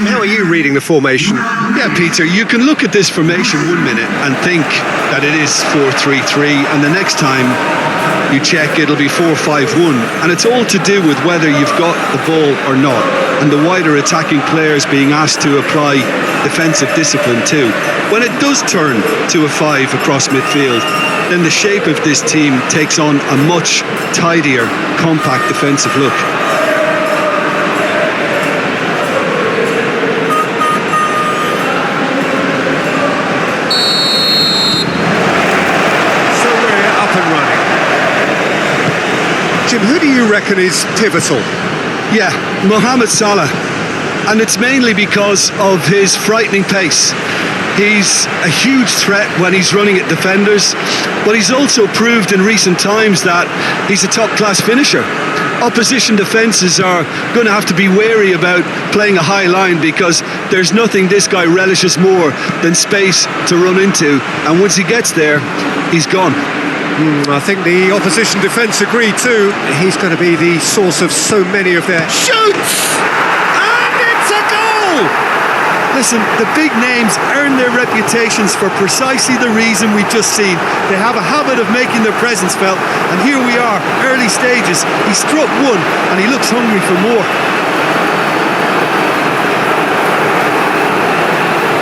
Jim, how are you reading the formation? Yeah, Peter, you can look at this formation 1 minute and think that it is 4-3-3, and the next time you check it'll be 4-5-1, and it's all to do with whether you've got the ball or not, and the wider attacking players being asked to apply defensive discipline too. When it does turn to a 5 across midfield, then the shape of this team takes on a much tidier, compact defensive look. Jim, who do you reckon is pivotal? Yeah, Mohamed Salah. And it's mainly because of his frightening pace. He's a huge threat when he's running at defenders, but he's also proved in recent times that he's a top-class finisher. Opposition defences are going to have to be wary about playing a high line, because there's nothing this guy relishes more than space to run into, and once he gets there, he's gone. I think the opposition defence agree too. He's going to be the source of so many of their shoots! And it's a goal! Listen, the big names earn their reputations for precisely the reason we've just seen. They have a habit of making their presence felt, and here we are, early stages. He struck one, and he looks hungry for more.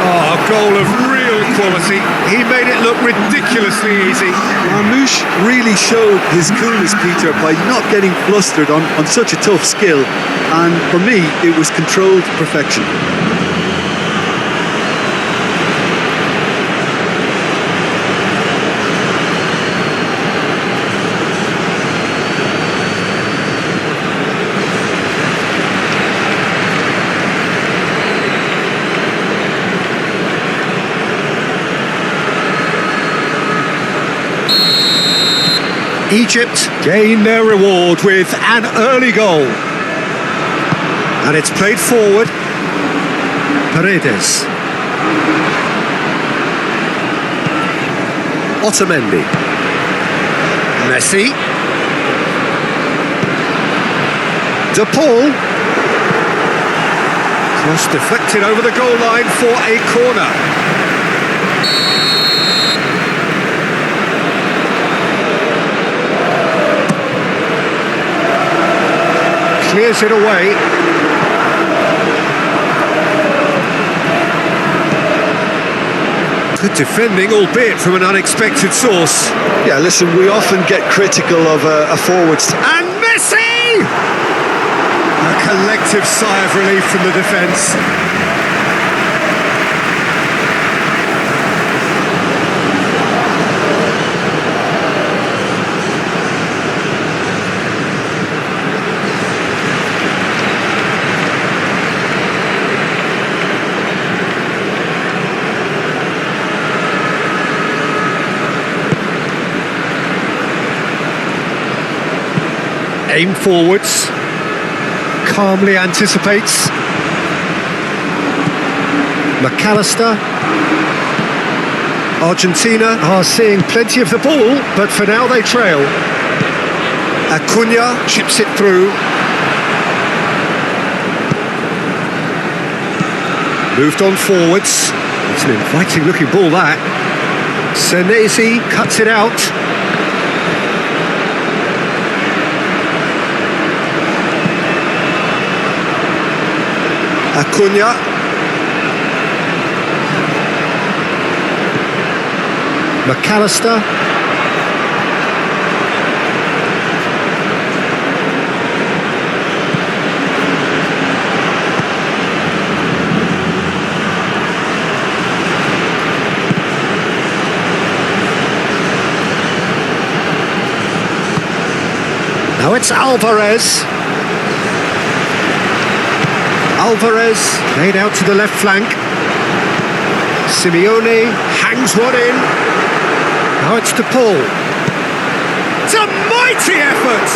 Oh, a goal of real quality. He made it look ridiculously easy. Marmoush really showed his coolness, Peter, by not getting flustered on such a tough skill. And for me, it was controlled perfection. Egypt gain their reward with an early goal. And it's played forward. Paredes. Otamendi. Messi. De Paul. Cross deflected over the goal line for a corner. Clears it away. Good defending, albeit from an unexpected source. Yeah, listen, we often get critical of a forwards. And Messi! A collective sigh of relief from the defence. Aim forwards, calmly anticipates. McAllister. Argentina are seeing plenty of the ball, but for now they trail. Acuna chips it through. Moved on forwards. It's an inviting looking ball, that. Senesi cuts it out. Acuna. McAllister. Now it's Alvarez. Alvarez played out to the left flank. Simeone hangs one in. Now it's De Paul. It's a mighty effort!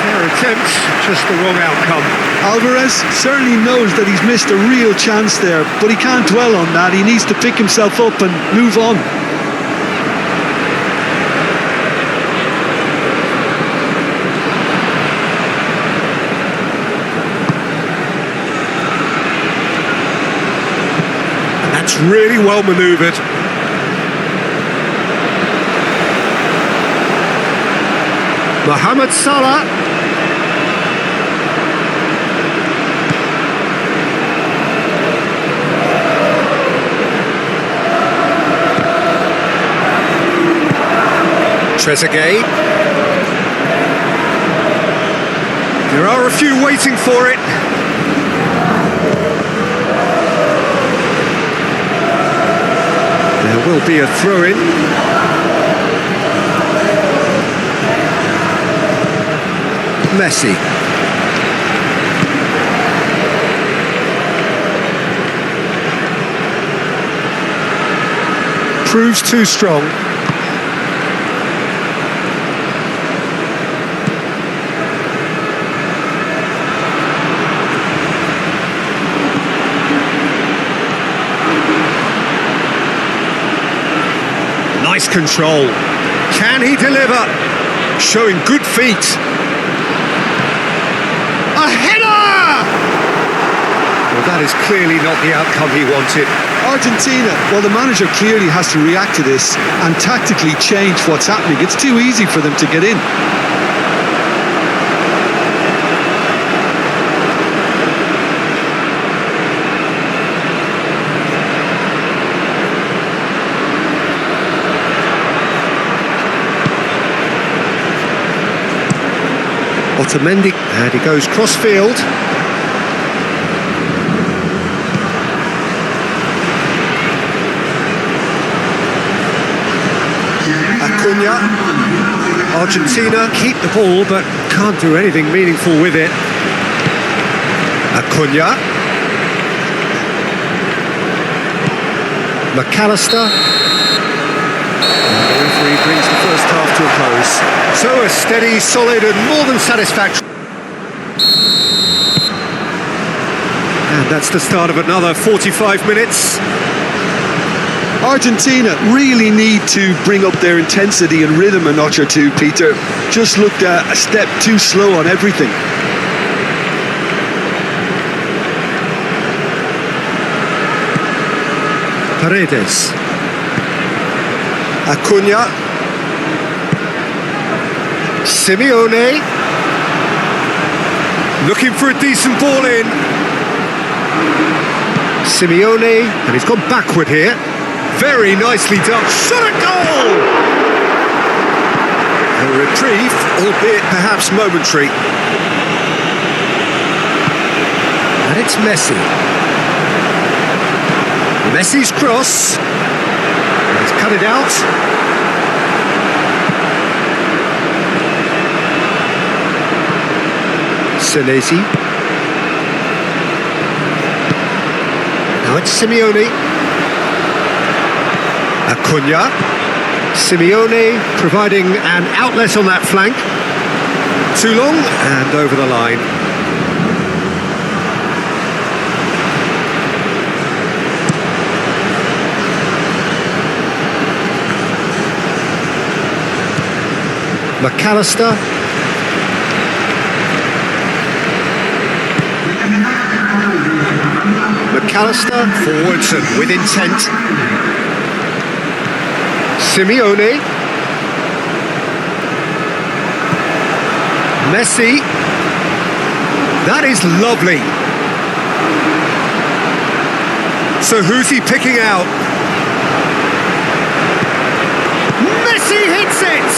Fair attempt, just the wrong outcome. Alvarez certainly knows that he's missed a real chance there, but he can't dwell on that. He needs to pick himself up and move on. That's really well manoeuvred. Mohamed Salah. Trezeguet. There are a few waiting for it. There will be a throw-in. Messi. Proves too strong. Nice control. Can he deliver? Showing good feet. A header! Well, that is clearly not the outcome he wanted. Argentina, well, the manager clearly has to react to this and tactically change what's happening. It's too easy for them to get in. Otamendi, and he goes cross-field. Acuna. Argentina keep the ball, but can't do anything meaningful with it. Acuna. McAllister. The referee brings the first half to a close. So a steady, solid and more than satisfactory. And that's the start of another 45 minutes. Argentina really need to bring up their intensity and rhythm a notch or two, Peter. Just looked a step too slow on everything. Paredes. Acuna. Simeone. Looking for a decent ball in. Simeone, and he's gone backward here. Very nicely done. Shot a goal! A reprieve, albeit perhaps momentary. And it's Messi. Messi's cross. He's cut it out. Senesi. Now it's Simeone. Acuna. Simeone providing an outlet on that flank. Too long and over the line. McAllister. McAllister forwards and with intent. Simeone. Messi. That is lovely. So who's he picking out? Messi hits it!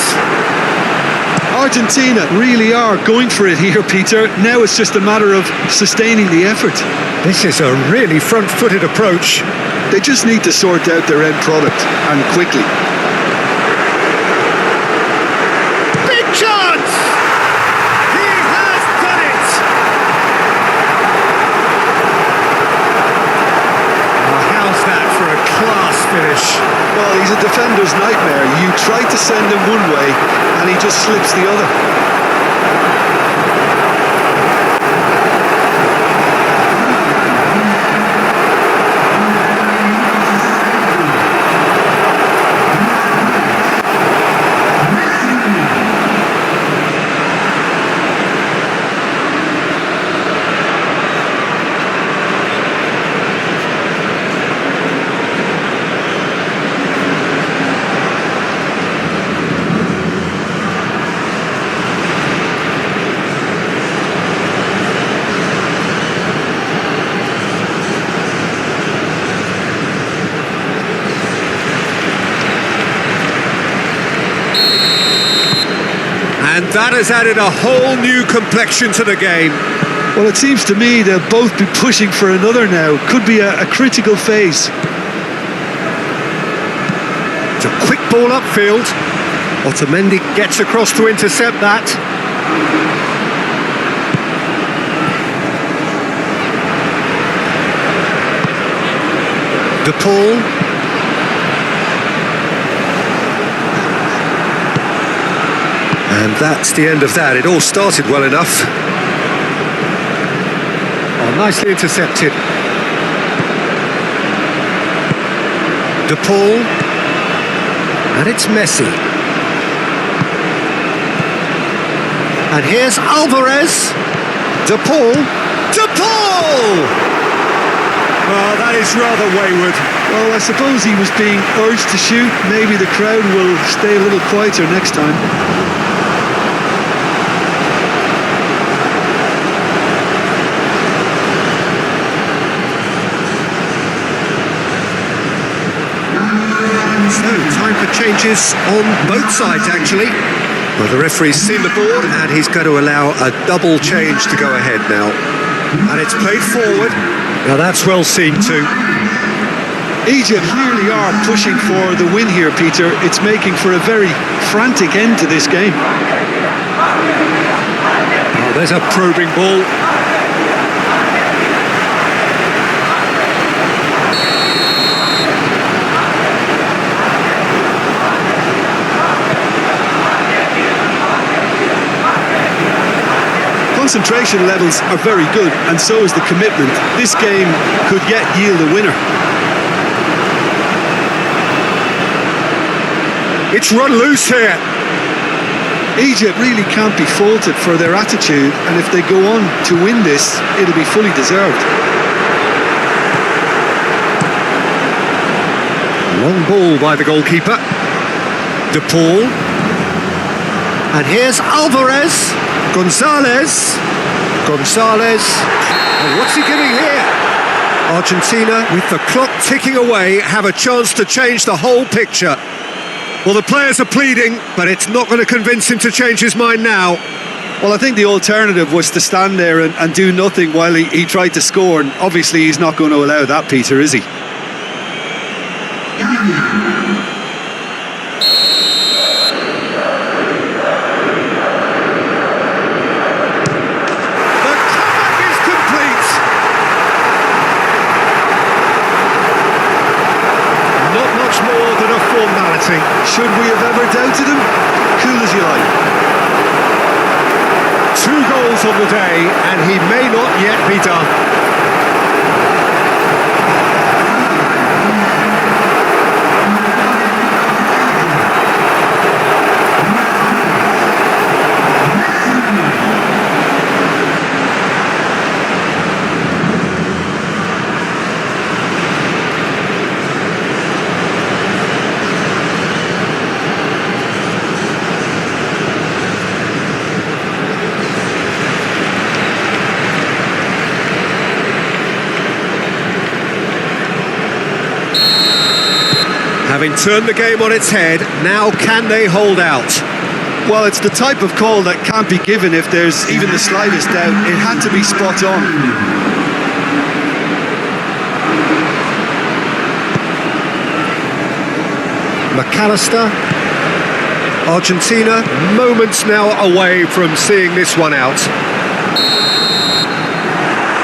Argentina really are going for it here, Peter. Now it's just a matter of sustaining the effort. This is a really front-footed approach. They just need to sort out their end product, and quickly. Big chance! He has done it! Oh, how's that for a class finish? Well, he's a defender's nightmare. You try to send him one way, and he just slips the other. That has added a whole new complexion to the game. Well, it seems to me they'll both be pushing for another now. Could be a critical phase. It's a quick ball upfield. Otamendi gets across to intercept that. De Paul. And that's the end of that. It all started well enough. Oh, nicely intercepted. De Paul. And it's Messi. And here's Alvarez. De Paul. De Paul! Well, that is rather wayward. Well, I suppose he was being urged to shoot. Maybe the crowd will stay a little quieter next time. So, time for changes on both sides, actually. Well, the referee's seen the board, and he's going to allow a double change to go ahead now. And it's played forward. Now, that's well seen too. Egypt clearly are pushing for the win here, Peter. It's making for a very frantic end to this game. Oh, there's a probing ball. Concentration levels are very good, and so is the commitment. This game could yet yield a winner. It's run loose here. Egypt really can't be faulted for their attitude, and if they go on to win this, it'll be fully deserved. Long ball by the goalkeeper. De Paul. And here's Alvarez. Gonzalez. And what's he giving here? Argentina, with the clock ticking away, have a chance to change the whole picture. Well, the players are pleading, but it's not going to convince him to change his mind now. Well, I think the alternative was to stand there and do nothing while he tried to score, and obviously he's not going to allow that, Peter, is he? Should we have ever doubted him? Cool as you like. 2 goals on the day, and he may not yet be done. Having turned the game on its head, now can they hold out? Well, it's the type of call that can't be given if there's even the slightest doubt. It had to be spot on. McAllister. Argentina, moments now away from seeing this one out.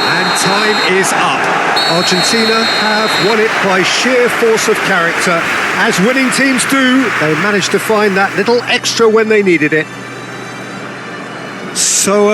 And time is up. Argentina have won it by sheer force of character. As winning teams do, they managed to find that little extra when they needed it. So